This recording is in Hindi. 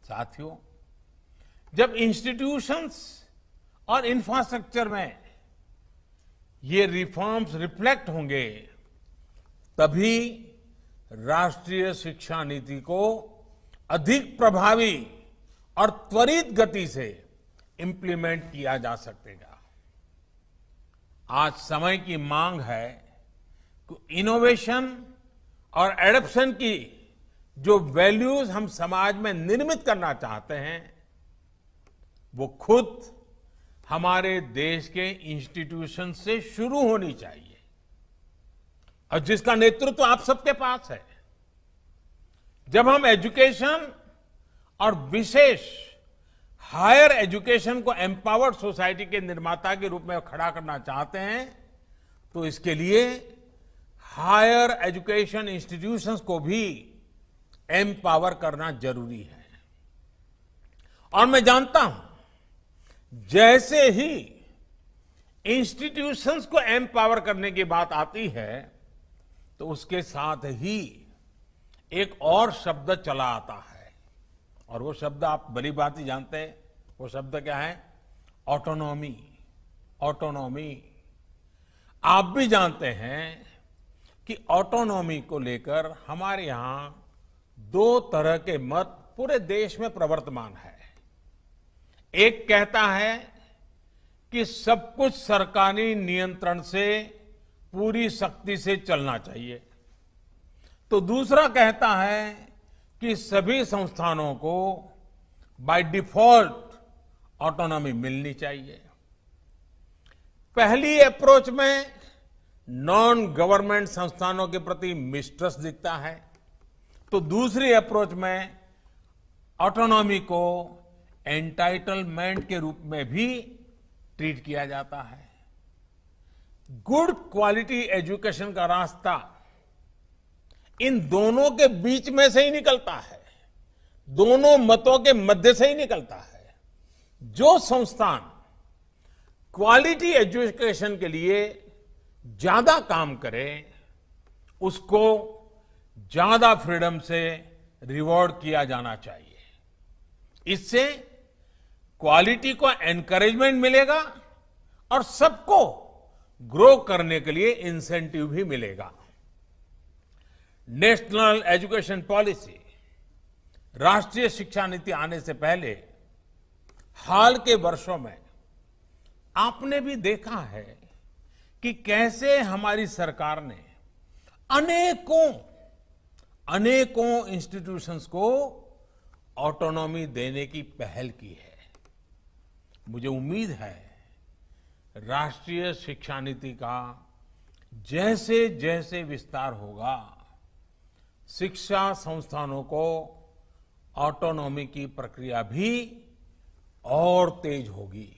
साथियों, जब इंस्टीट्यूशंस और इंफ्रास्ट्रक्चर में ये रिफॉर्म्स रिफ्लेक्ट होंगे, तभी राष्ट्रीय शिक्षा नीति को अधिक प्रभावी और त्वरित गति से इंप्लीमेंट किया जा सकेगा। आज समय की मांग है कि इनोवेशन और एडॉप्शन की जो वैल्यूज हम समाज में निर्मित करना चाहते हैं, वो खुद हमारे देश के इंस्टीट्यूशन से शुरू होनी चाहिए, और जिसका नेतृत्व आप सबके पास है। जब हम एजुकेशन और विशेष हायर एजुकेशन को एम्पावर्ड सोसाइटी के निर्माता के रूप में खड़ा करना चाहते हैं, तो इसके लिए हायर एजुकेशन इंस्टीट्यूशंस को भी एम्पावर करना जरूरी है। और मैं जानता हूं, जैसे ही इंस्टीट्यूशंस को एम्पावर करने की बात आती है, तो उसके साथ ही एक और शब्द चला आता है, और वो शब्द आप भली बात ही जानते हैं। वो शब्द क्या है? ऑटोनॉमी। ऑटोनॉमी। आप भी जानते हैं कि ऑटोनॉमी को लेकर हमारे यहां दो तरह के मत पूरे देश में प्रवर्तमान है। एक कहता है कि सब कुछ सरकारी नियंत्रण से पूरी सख्ती से चलना चाहिए, तो दूसरा कहता है कि सभी संस्थानों को बाय डिफॉल्ट ऑटोनॉमी मिलनी चाहिए। पहली अप्रोच में नॉन गवर्नमेंट संस्थानों के प्रति मिसट्रस्ट दिखता है, तो दूसरी अप्रोच में ऑटोनॉमी को एंटाइटलमेंट के रूप में भी ट्रीट किया जाता है। गुड क्वालिटी एजुकेशन का रास्ता इन दोनों के बीच में से ही निकलता है, दोनों मतों के मध्य से ही निकलता है। जो संस्थान क्वालिटी एजुकेशन के लिए ज्यादा काम करे, उसको ज्यादा फ्रीडम से रिवॉर्ड किया जाना चाहिए। इससे क्वालिटी को एनकरेजमेंट मिलेगा और सबको ग्रो करने के लिए इंसेंटिव भी मिलेगा। नेशनल एजुकेशन पॉलिसी, राष्ट्रीय शिक्षा नीति आने से पहले हाल के वर्षों में आपने भी देखा है कि कैसे हमारी सरकार ने अनेकों इंस्टीट्यूशंस को ऑटोनॉमी देने की पहल की है। मुझे उम्मीद है राष्ट्रीय शिक्षा नीति का जैसे जैसे विस्तार होगा, शिक्षा संस्थानों को ऑटोनॉमी की प्रक्रिया भी और तेज होगी।